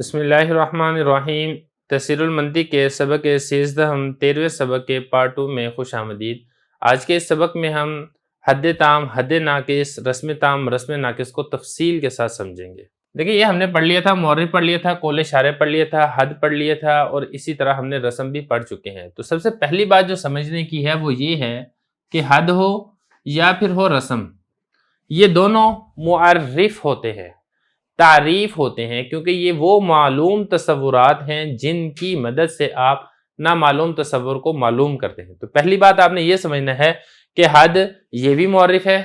बिस्मिल्लाहिर्रहमानिर्रहीम। तफसीरुल मंतिक के सबक 16 हम 13वें सबक के पार्ट 2 में खुश आमदीद। आज के इस सबक में हम हद ताम, हद नाकिस, रस्म ताम, रस्म नाकिस को तफसील के साथ समझेंगे। देखिए, ये हमने पढ़ लिया था, मौरिफ पढ़ लिया था, कौल इशारे पढ़ लिया था, हद पढ़ लिया था और इसी तरह हमने रस्म भी पढ़ चुके हैं। तो सबसे पहली बात जो समझने की है वो ये है कि हद हो या फिर हो रस्म, ये दोनों मुअर्रिफ होते हैं, तारीफ होते हैं, क्योंकि ये वो मालूम तसव्वुरात हैं जिनकी मदद से आप नामालूम तसव्वुर को मालूम करते हैं। तो पहली बात आपने ये समझना है कि हद ये भी मुअर्रिफ है,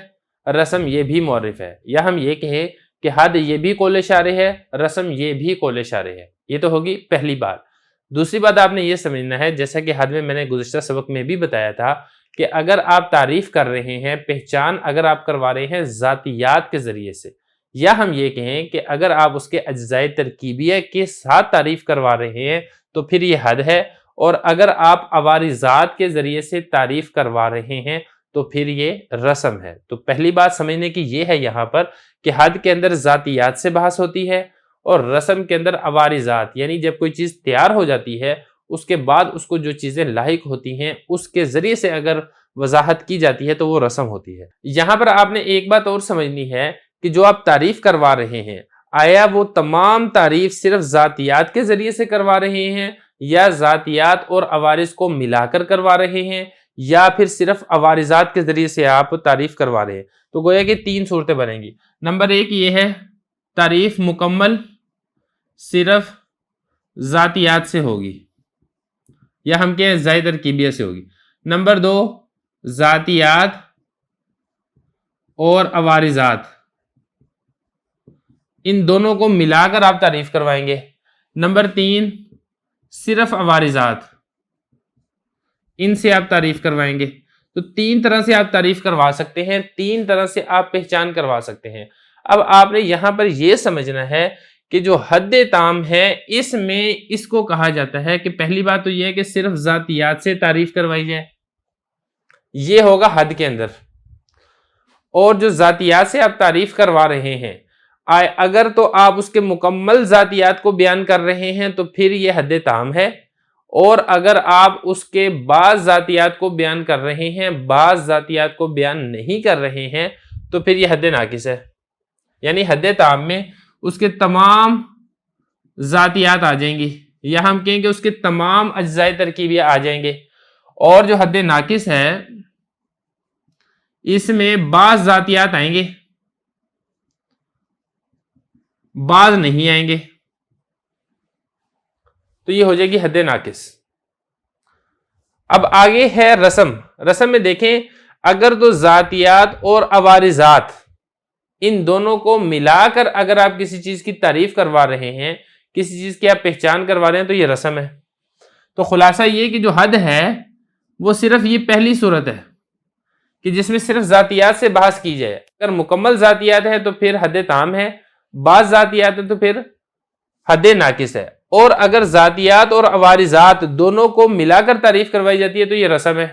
रस्म ये भी मुअर्रिफ है, या हम ये कहें कि हद ये भी कौल इशारे है, रस्म ये भी कौल इशारे है। ये तो होगी पहली बात। दूसरी बात आपने ये समझना है, जैसा कि हद में मैंने गुज़िश्ता सबक में भी बताया था कि अगर आप तारीफ कर रहे हैं, पहचान अगर आप करवा रहे हैं ज़ातियात के ज़रिए से, या हम ये कहें कि अगर आप उसके अज्जाए तरकीबिया के साथ तारीफ करवा रहे हैं तो फिर ये हद है, और अगर आप अवारिजात के ज़रिए से तारीफ करवा रहे हैं तो फिर ये रस्म है। तो पहली बात समझने की ये है यहाँ पर कि हद के अंदर ज़ातियात से बहस होती है और रस्म के अंदर अवारिजात, यानी जब कोई चीज़ तैयार हो जाती है उसके बाद उसको जो चीज़ें लायक होती हैं उसके ज़रिए से अगर वजाहत की जाती है तो वो रस्म होती है। यहाँ पर आपने एक बात और समझनी है कि जो आप तारीफ करवा रहे हैं, आया वो तमाम तारीफ सिर्फ ज़ातियात के ज़रिए से करवा रहे हैं, या ज़ातियात और अवारिज को मिलाकर करवा रहे हैं, या फिर सिर्फ अवारिजात के ज़रिए से आप तारीफ करवा रहे हैं। तो गोया कि तीन सूरतें बनेंगी। नंबर एक ये है तारीफ मुकम्मल सिर्फ ज़ातियात से होगी, या हम कहें ज़ायद तरकीबिया से होगी। नंबर दो ज़ातियात और अवारिजात, इन दोनों को मिलाकर आप तारीफ करवाएंगे। नंबर तीन सिर्फ अवारिजात, इनसे आप तारीफ करवाएंगे। तो तीन तरह से आप तारीफ करवा सकते हैं, तीन तरह से आप पहचान करवा सकते हैं। अब आपने यहां पर यह समझना है कि जो हद ताम है इसमें इसको कहा जाता है कि पहली बात तो यह है कि सिर्फ ज़ातियात से तारीफ करवाई जाए, यह होगा हद के अंदर। और जो ज़ातियात से आप तारीफ करवा रहे हैं, अगर तो आप उसके मुकम्मल ज़ातियात को बयान कर रहे हैं तो फिर ये हद ताम है, और अगर आप उसके बाज़ ज़ातियात को बयान कर रहे हैं, बाज़ ज़ातियात को बयान नहीं कर रहे हैं, तो फिर ये हद नाकिस है। यानी हद ताम में उसके तमाम ज़ातियात आ जाएंगी, या हम कहेंगे उसके तमाम अज्जाए तरकीबियाँ आ जाएंगे। और जो हद नाकिस है इसमें बाज़ ज़ातियात आएंगे, बाज नहीं आएंगे, तो ये हो जाएगी हद नाकिस। अब आगे है रस्म। रस्म में देखें, अगर तो ज़ातियात और अवारिजात इन दोनों को मिलाकर अगर आप किसी चीज की तारीफ करवा रहे हैं, किसी चीज की आप पहचान करवा रहे हैं, तो ये रस्म है। तो खुलासा ये कि जो हद है वो सिर्फ ये पहली सूरत है कि जिसमें सिर्फ ज़ातियात से बहस की जाए। अगर मुकम्मल ज़ातियात है तो फिर हद ताम है, बाज़ ज़ातियात है तो फिर हद नाकिस है। और अगर ज़ातियात और अवारिजात दोनों को मिलाकर तारीफ करवाई जाती है तो ये रस्म है,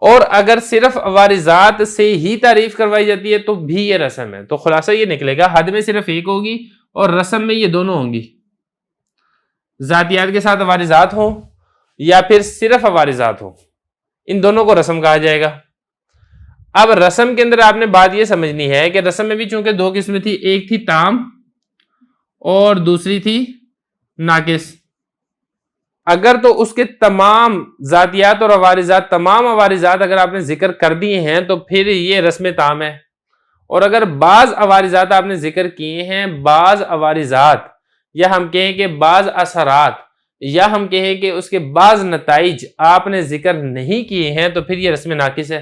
और अगर सिर्फ अवारिजात से ही तारीफ करवाई जाती है तो भी ये रस्म है। तो खुलासा ये निकलेगा हद में सिर्फ एक होगी और रस्म में ये दोनों होंगी, ज़ातियात के साथ अवारिजात हो या फिर सिर्फ अवारिजात हो, इन दोनों को रस्म कहा जाएगा। अब रस्म के अंदर आपने बात यह समझनी है कि रस्म में भी चूंकि दो किस्में थी, एक थी ताम और दूसरी थी नाकिस। अगर तो उसके तमाम ज़ातियात और अवारिजात, तमाम अवारिजात अगर आपने जिक्र कर दिए हैं तो फिर ये रस्म ताम है, और अगर बाज़ अवारिजात आपने जिक्र किए हैं, बाज़ अवारिजात या हम कहें कि बाज़ असरात या हम कहें कि उसके बाज़ नताइज आपने जिक्र नहीं किए हैं, तो फिर ये रस्म नाकिस है।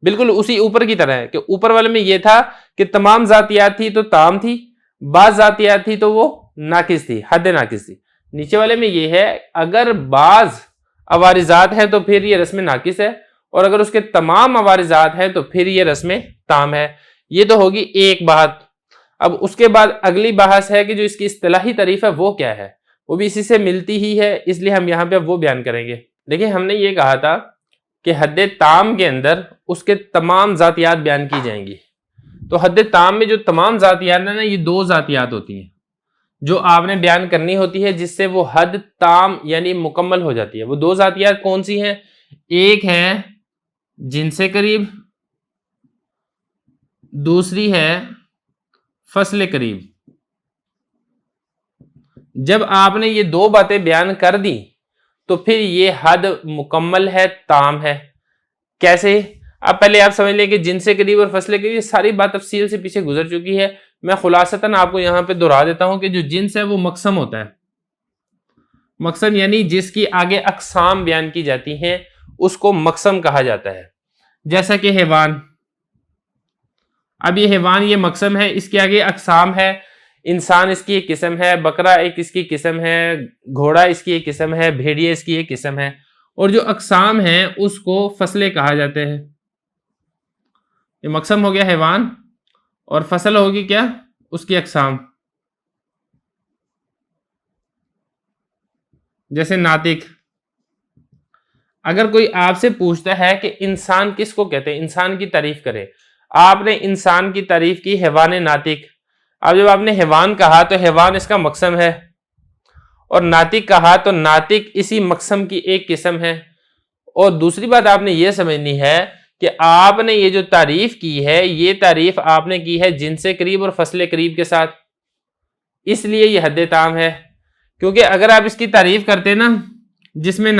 बिल्कुल उसी ऊपर की तरह है कि ऊपर वाले में यह था कि तमाम ज़ातियात थी तो ताम थी, बाज़ ज़ातियात थी तो वो नाकिस थी, हद नाकिस थी। नीचे वाले में यह है अगर बाज़ अवारिजात है तो फिर ये रस्म नाकिस है, और अगर उसके तमाम अवारिजात हैं तो फिर ये रस्म ताम है। ये तो होगी एक बात। अब उसके बाद अगली बहस है कि जो इसकी इस्तिलाही तारीफ है वो क्या है, वो भी इसी से मिलती ही है, इसलिए हम यहाँ पे वो बयान करेंगे। देखिए, हमने ये कहा था कि हद ताम के अंदर उसके तमाम ज़ातियात बयान की जाएंगी। तो हद ताम में जो तमाम ज़ातियात है ना, ये दो ज़ातियात होती हैं। जो आपने बयान करनी होती है जिससे वो हद ताम यानी मुकम्मल हो जाती है। वो दो ज़ातियात कौन सी हैं? एक है जिनसे करीब, दूसरी है फसले करीब। जब आपने ये दो बातें बयान कर दी तो फिर ये हद मुकम्मल है, ताम है। कैसे? अब पहले आप समझ लें कि जिनसे करीब और फसले करीब, ये सारी बात तफसील से पीछे गुजर चुकी है। मैं खुलासतन आपको यहां पे दोहरा देता हूं कि जो जिन्स है वो मकसम होता है। मकसम यानी जिसकी आगे अकसाम बयान की जाती हैं उसको मकसम कहा जाता है। जैसा कि हैवान, अब ये हैवान ये मकसम है, इसके आगे अकसाम है। इंसान इसकी एक किस्म है, बकरा एक इसकी किस्म है, घोड़ा इसकी एक किस्म है, भेड़िया इसकी एक किस्म है। और जो अकसाम है उसको फसलें कहा जाते हैं। ये मकसम हो गया हैवान, और फसल होगी क्या? उसकी अकसाम। जैसे नातिक। अगर कोई आपसे पूछता है कि इंसान किसको कहते हैं, इंसान की तारीफ करे, आपने इंसान की तारीफ की हैवान नातिक। अब जब आपने हैवान कहा तो हैवान इसका मकसम है, और नातिक कहा तो नातिक इसी मकसम की एक किस्म है। और दूसरी बात आपने ये समझनी है कि आपने ये जो तारीफ की है, ये तारीफ आपने की है जिनसे करीब और फसले करीब के साथ, इसलिए ये हद ताम है। क्योंकि अगर आप इसकी तारीफ करते ना जिसमें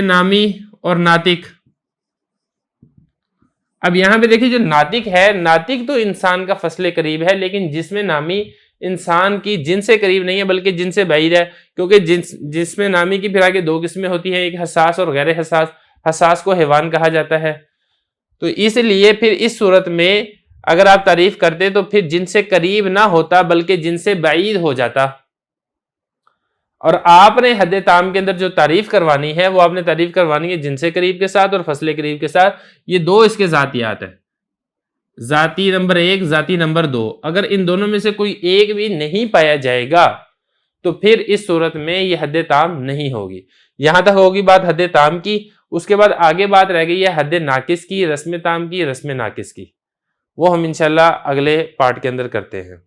नामी और नातिक, अब यहां पे देखिए जो नातिक है, नातिक तो इंसान का फसले करीब है, लेकिन जिसमें नामी इंसान की जिनसे करीब नहीं है बल्कि जिनसे बाहर है। क्योंकि जिसमें नामी की फिर आगे दो किस्में होती हैं, एक हसास और गैर हसास। हसास को हैवान कहा जाता है। तो इसलिए फिर इस सूरत में अगर आप तारीफ करते तो फिर जिनसे करीब ना होता बल्कि जिनसे बाईद हो जाता। और आपने हद ताम के अंदर जो तारीफ करवानी है वो आपने तारीफ करवानी है जिनसे करीब के साथ और फसले करीब के साथ। ये दो इसके जातियात है, जाती नंबर 1, जाती नंबर 2। अगर इन दोनों में से कोई एक भी नहीं पाया जाएगा तो फिर इस सूरत में ये हद ताम नहीं होगी। यहां तक होगी बात हद ताम की। उसके बाद आगे बात रह गई है हद नाकिस की, रस्म ताम की, रस्म नाकिस की। वो हम इंशाल्लाह अगले पार्ट के अंदर करते हैं।